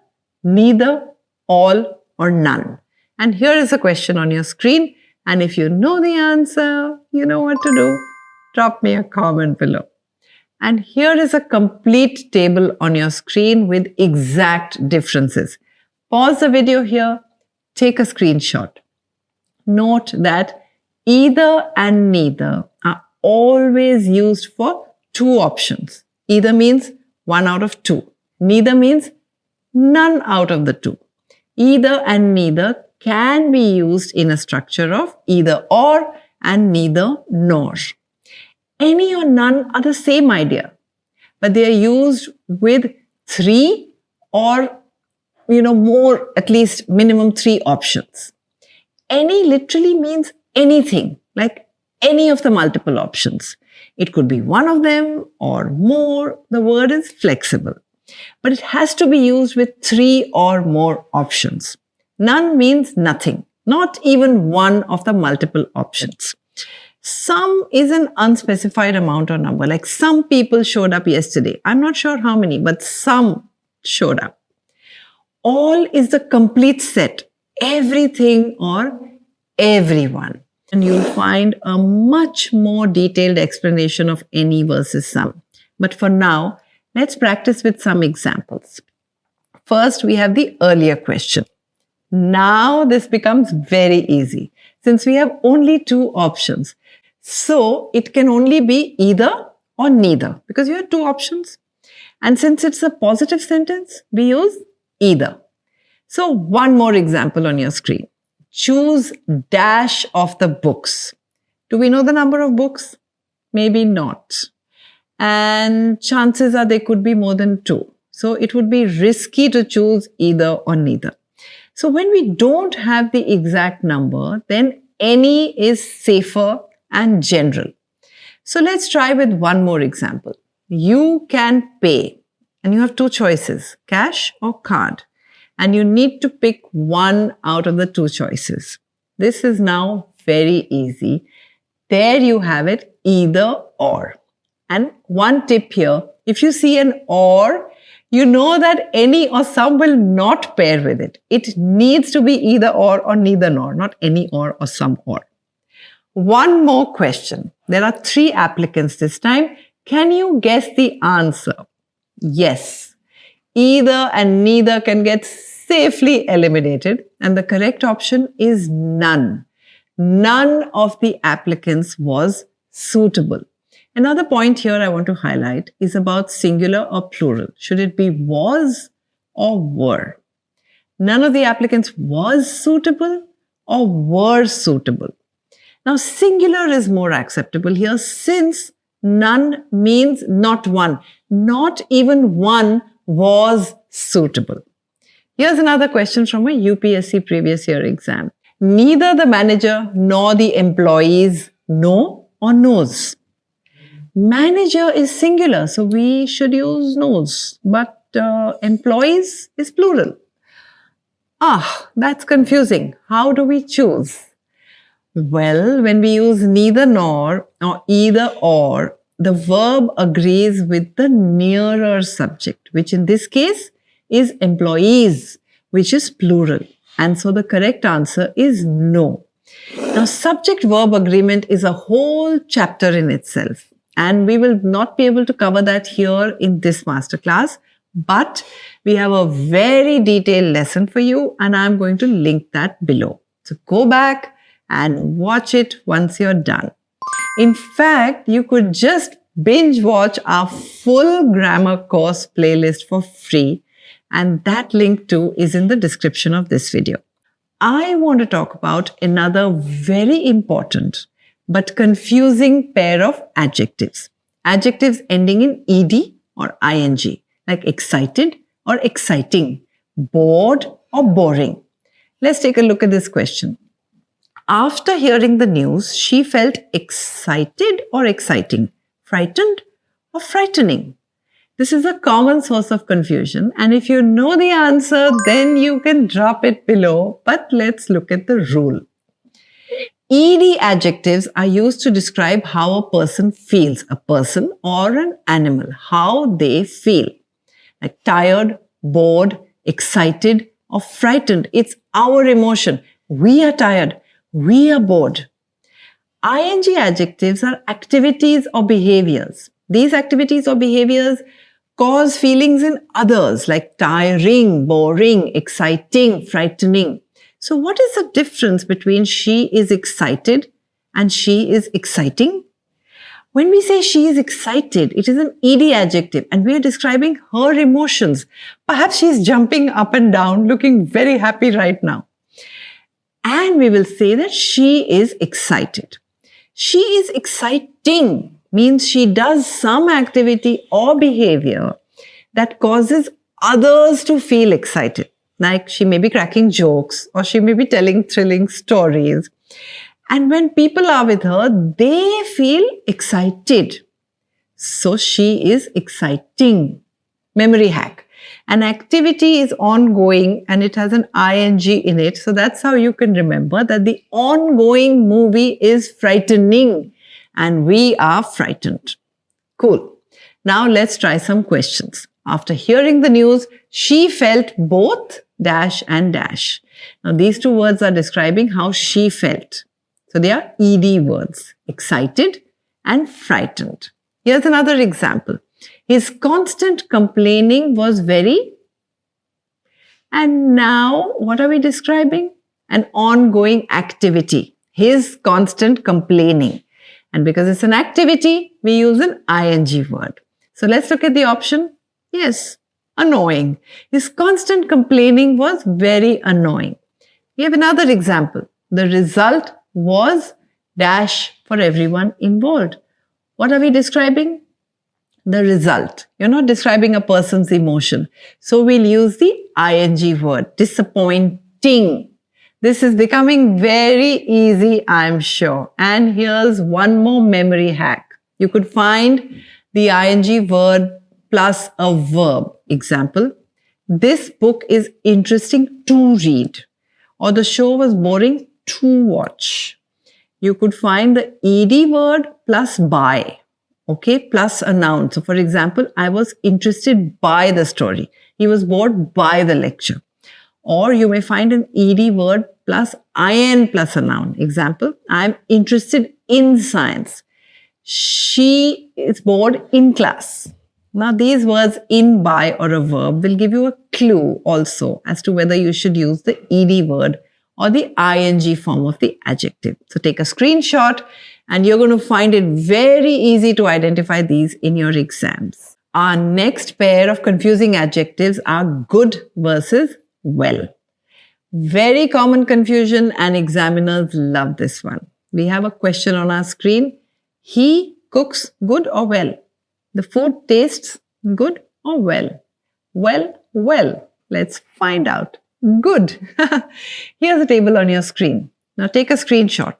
neither, all, or none. And here is a question on your screen. And if you know the answer, you know what to do. Drop me a comment below. And here is a complete table on your screen with exact differences. Pause the video here, take a screenshot. Note that either and neither are always used for 2 options. Either means 1 out of 2. Neither means none out of the 2. Either and neither can be used in a structure of either or and neither nor. Any or none are the same idea, but they are used with 3 or more, at least minimum 3 options. Any literally means anything, like any of the multiple options. It could be one of them or more. The word is flexible, but it has to be used with 3 or more options. None means nothing, not even one of the multiple options. Some is an unspecified amount or number, like some people showed up yesterday. I'm not sure how many, but some showed up. All is the complete set, everything or everyone. And you'll find a much more detailed explanation of any versus some. But for now, let's practice with some examples. First, we have the earlier question. Now this becomes very easy since we have only 2 options. So it can only be either or neither, because you have two options. And since it's a positive sentence, we use either. So one more example on your screen. Choose dash of the books. Do we know the number of books? Maybe not. And chances are there could be more than 2. So it would be risky to choose either or neither. So when we don't have the exact number, then any is safer and general. So let's try with one more example. You can pay, and you have two choices, cash or card. And you need to pick one out of the two choices. This is now very easy. There you have it, either or. And one tip here, if you see an or, you know that any or some will not pair with it. It needs to be either or neither nor, not any or some or. One more question. There are 3 applicants this time. Can you guess the answer? Yes. Either and neither can get safely eliminated, and the correct option is none. None of the applicants was suitable. Another point here I want to highlight is about singular or plural. Should it be was or were? None of the applicants was suitable or were suitable. Now, singular is more acceptable here since none means not one. Not even one was suitable. Here's another question from a UPSC previous year exam. Neither the manager nor the employees know or knows. Manager is singular, so we should use knows, but employees is plural. That's confusing. How do we choose? Well, when we use neither nor or either or, the verb agrees with the nearer subject, which in this case is employees, which is plural. And so the correct answer is no. Now, subject-verb agreement is a whole chapter in itself, and we will not be able to cover that here in this masterclass, but we have a very detailed lesson for you, and I'm going to link that below. So go back and watch it once you're done. In fact, you could just binge watch our full grammar course playlist for free, and that link too is in the description of this video. I want to talk about another very important but confusing pair of adjectives. Adjectives ending in ed or ing, like excited or exciting, bored or boring. Let's take a look at this question. After hearing the news, she felt excited or exciting, frightened or frightening. This is a common source of confusion, and if you know the answer, then you can drop it below, but let's look at the rule. Ed adjectives are used to describe how a person feels, a person or an animal, how they feel. Like tired, bored, excited, or frightened. It's our emotion. We are tired. We are bored. Ing adjectives are activities or behaviors. These activities or behaviors cause feelings in others like tiring, boring, exciting, frightening. So what is the difference between she is excited and she is exciting? When we say she is excited, it is an ed adjective and we are describing her emotions. Perhaps she is jumping up and down, looking very happy right now. And we will say that she is excited. She is exciting means she does some activity or behavior that causes others to feel excited. Like she may be cracking jokes or she may be telling thrilling stories. And when people are with her, they feel excited. So she is exciting. Memory hack. An activity is ongoing and it has an ing in it. So that's how you can remember that the ongoing movie is frightening and we are frightened. Cool. Now let's try some questions. After hearing the news, she felt both dash and dash. Now these two words are describing how she felt. So they are ed words, excited and frightened. Here's another example. His constant complaining was very, and now what are we describing? An ongoing activity. His constant complaining. And because it's an activity, we use an ing word. So let's look at the option. Yes, annoying. His constant complaining was very annoying. We have another example. The result was dash for everyone involved. What are we describing? The result. You're not describing a person's emotion. So we'll use the ing word, disappointing. This is becoming very easy, I'm sure. And here's one more memory hack. You could find the ing word plus a verb. Example, this book is interesting to read. Or the show was boring to watch. You could find the ed word plus by. Okay, plus a noun. So for example, I was interested by the story. He was bored by the lecture. Or you may find an ed word plus in plus a noun. Example, I'm interested in science. She is bored in class. Now these words in, by or a verb will give you a clue also as to whether you should use the ed word or the ing form of the adjective. So take a screenshot and you're going to find it very easy to identify these in your exams. Our next pair of confusing adjectives are good versus well. Very common confusion and examiners love this one. We have a question on our screen. He cooks good or well? The food tastes good or well? Well. Let's find out. Good. Here's a table on your screen. Now take a screenshot.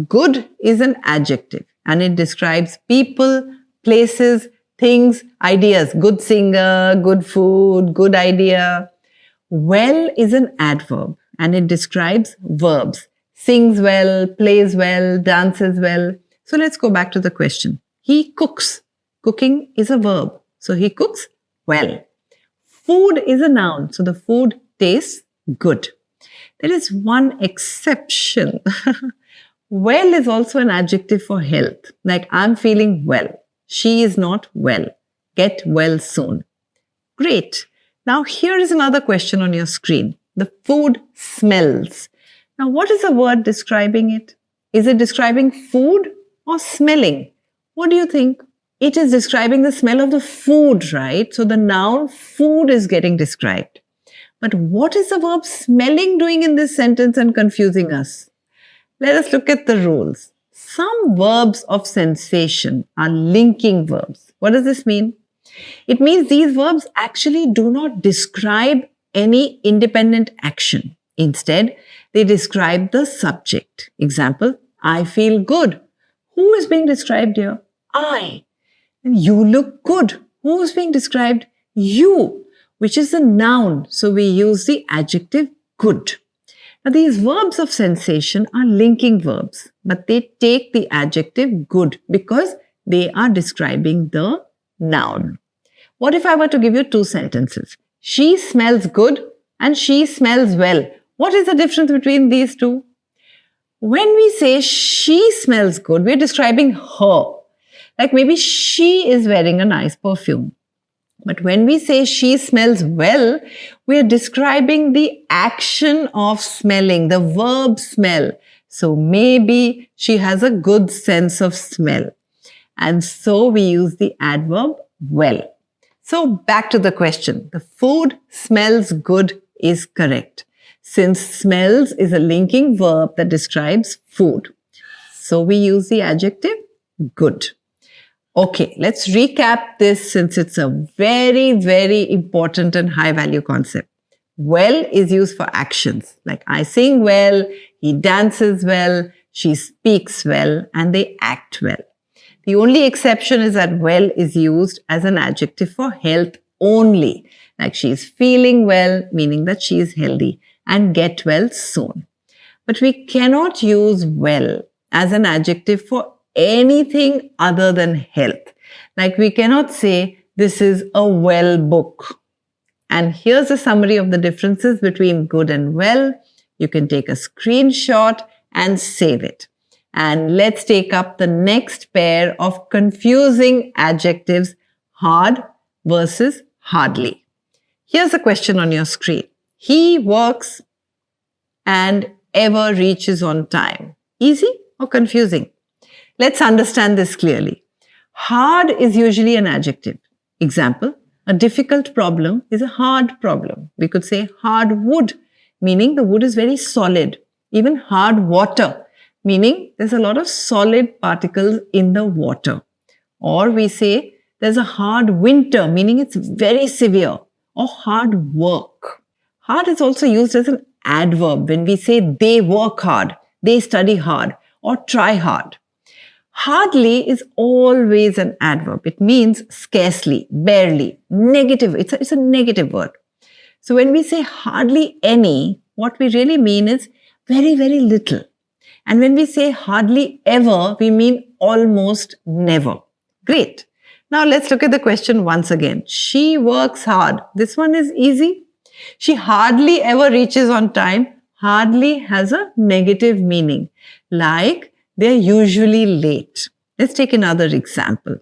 Good is an adjective and it describes people, places, things, ideas. Good singer, good food, good idea. Well is an adverb and it describes verbs. Sings well, plays well, dances well. So let's go back to the question. He cooks. Cooking is a verb. So he cooks well. Food is a noun. So the food tastes good. There is one exception. Well is also an adjective for health. Like I'm feeling well. She is not well. Get well soon. Great. Now here is another question on your screen. The food smells. Now what is the word describing it? Is it describing food or smelling? What do you think? It is describing the smell of the food, right? So the noun food is getting described. But what is the verb smelling doing in this sentence and confusing us? Let us look at the rules. Some verbs of sensation are linking verbs. What does this mean? It means these verbs actually do not describe any independent action. Instead, they describe the subject. Example, I feel good. Who is being described here? I. And you look good. Who is being described? You, which is a noun. So we use the adjective good. Now these verbs of sensation are linking verbs, but they take the adjective good because they are describing the noun. What if I were to give you two sentences? She smells good and she smells well. What is the difference between these two? When we say she smells good, we're describing her. Like maybe she is wearing a nice perfume. But when we say she smells well, we're describing the action of smelling, the verb smell. So maybe she has a good sense of smell. And so we use the adverb well. So back to the question. The food smells good is correct, since smells is a linking verb that describes food. So we use the adjective good. Okay, let's recap this since it's a very, very important and high value concept. Well is used for actions like I sing well, he dances well, she speaks well, and they act well. The only exception is that well is used as an adjective for health only, like she's feeling well, meaning that she is healthy, and get well soon. But we cannot use well as an adjective for anything other than health. Like we cannot say this is a well book. And here's a summary of the differences between good and well. You can take a screenshot and save it. And let's take up the next pair of confusing adjectives, hard versus hardly. Here's a question on your screen. He works and ever reaches on time. Easy or confusing? Let's understand this clearly. Hard is usually an adjective. Example, a difficult problem is a hard problem. We could say hard wood, meaning the wood is very solid. Even hard water, meaning there's a lot of solid particles in the water. Or we say there's a hard winter, meaning it's very severe. Or hard work. Hard is also used as an adverb when we say they work hard, they study hard, or try hard. Hardly is always an adverb. It means scarcely, barely, negative. It's a negative word. So when we say hardly any, what we really mean is very, very little. And when we say hardly ever, we mean almost never. Great. Now let's look at the question once again. She works hard. This one is easy. She hardly ever reaches on time. Hardly has a negative meaning. Like, they're usually late. Let's take another example.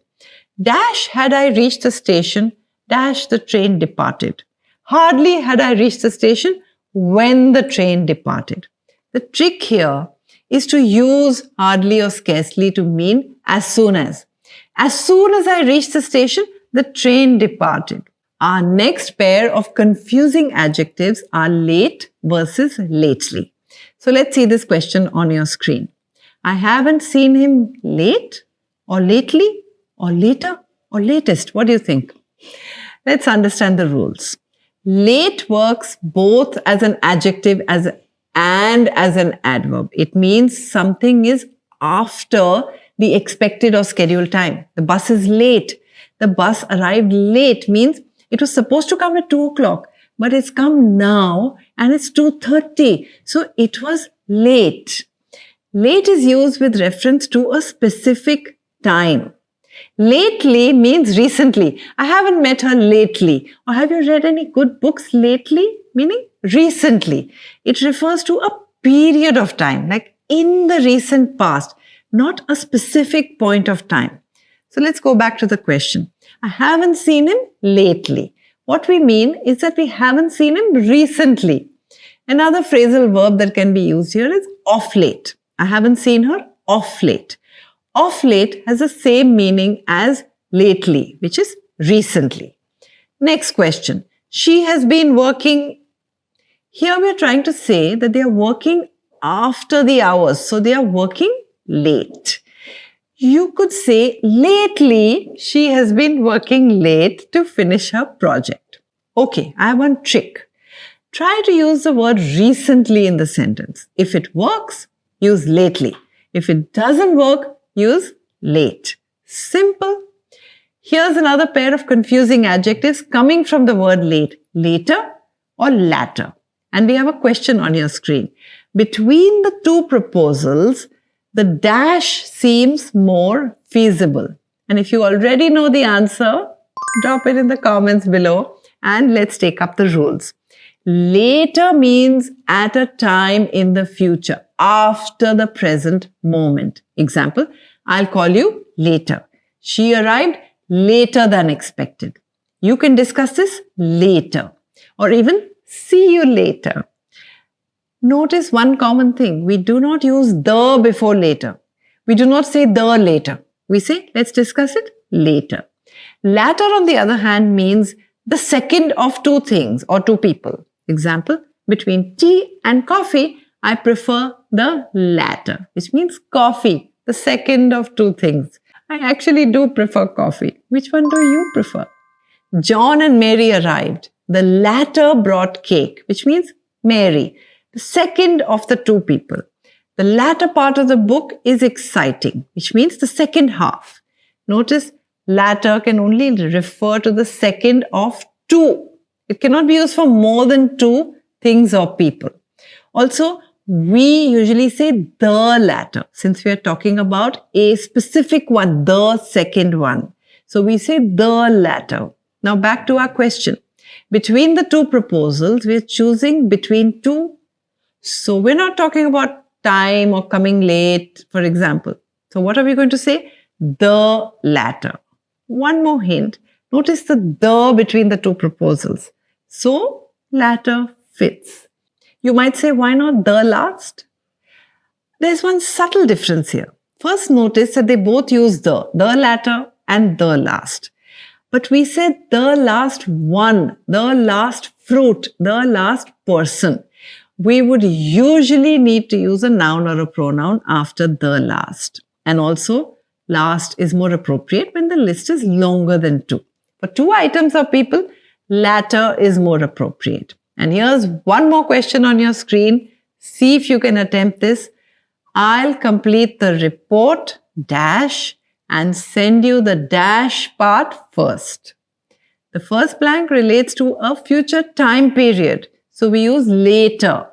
Dash had I reached the station, dash the train departed. Hardly had I reached the station when the train departed. The trick here is to use hardly or scarcely to mean as soon as. As soon as I reached the station, the train departed. Our next pair of confusing adjectives are late versus lately. So let's see this question on your screen. I haven't seen him late or lately or later or latest. What do you think? Let's understand the rules. Late works both as an adjective and as an adverb. It means something is after the expected or scheduled time. The bus is late. The bus arrived late means it was supposed to come at 2 o'clock, but it's come now and it's 2:30. So it was late. Late is used with reference to a specific time. Lately means recently. I haven't met her lately. Or have you read any good books lately? Meaning recently. It refers to a period of time, like in the recent past, not a specific point of time. So let's go back to the question. I haven't seen him lately. What we mean is that we haven't seen him recently. Another phrasal verb that can be used here is off late. I haven't seen her off late. Off late has the same meaning as lately, which is recently. Next question. She has been working. Here we are trying to say that they are working after the hours. So they are working late. You could say lately she has been working late to finish her project. Okay, I have one trick. Try to use the word recently in the sentence. If it works, use lately. If it doesn't work, use late. Simple. Here's another pair of confusing adjectives coming from the word late. Later or latter. And we have a question on your screen. Between the two proposals, the dash seems more feasible. And if you already know the answer, drop it in the comments below and let's take up the rules. Later means at a time in the future, after the present moment. Example, I'll call you later. She arrived later than expected. You can discuss this later or even see you later. Notice one common thing. We do not use the before later. We do not say the later. We say, let's discuss it later. Latter, on the other hand, means the second of two things or two people. Example, between tea and coffee, I prefer the latter, which means coffee, the second of two things. I actually do prefer coffee. Which one do you prefer? John and Mary arrived. The latter brought cake, which means Mary, the second of the two people. The latter part of the book is exciting, which means the second half. Notice latter can only refer to the second of two. It cannot be used for more than two things or people. Also, we usually say the latter since we are talking about a specific one, the second one. So we say the latter. Now back to our question. Between the two proposals, we are choosing between two. So we're not talking about time or coming late, for example. So what are we going to say? The latter. One more hint. Notice the between the two proposals. So latter fits. You might say, why not the last? There's one subtle difference here. First, notice that they both use the latter and the last. But we said the last one, the last fruit, the last person. We would usually need to use a noun or a pronoun after the last. And also, last is more appropriate when the list is longer than 2. For 2 items of people, latter is more appropriate. And here's one more question on your screen. See if you can attempt this. I'll complete the report dash and send you the dash part first. The first blank relates to a future time period, so we use later.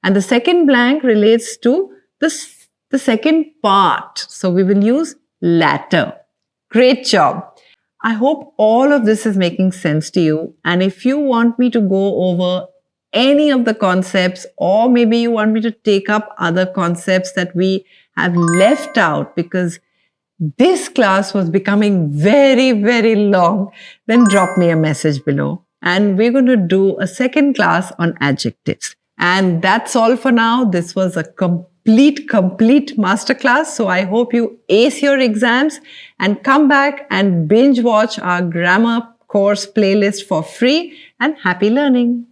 And the second blank relates to the second part, so we will use latter. Great job. I hope all of this is making sense to you. And if you want me to go over any of the concepts, or maybe you want me to take up other concepts that we have left out because this class was becoming very, very long, then drop me a message below. And we're going to do a second class on adjectives. And that's all for now. This was a complete masterclass. So I hope you ace your exams and come back and binge watch our grammar course playlist for free, and happy learning.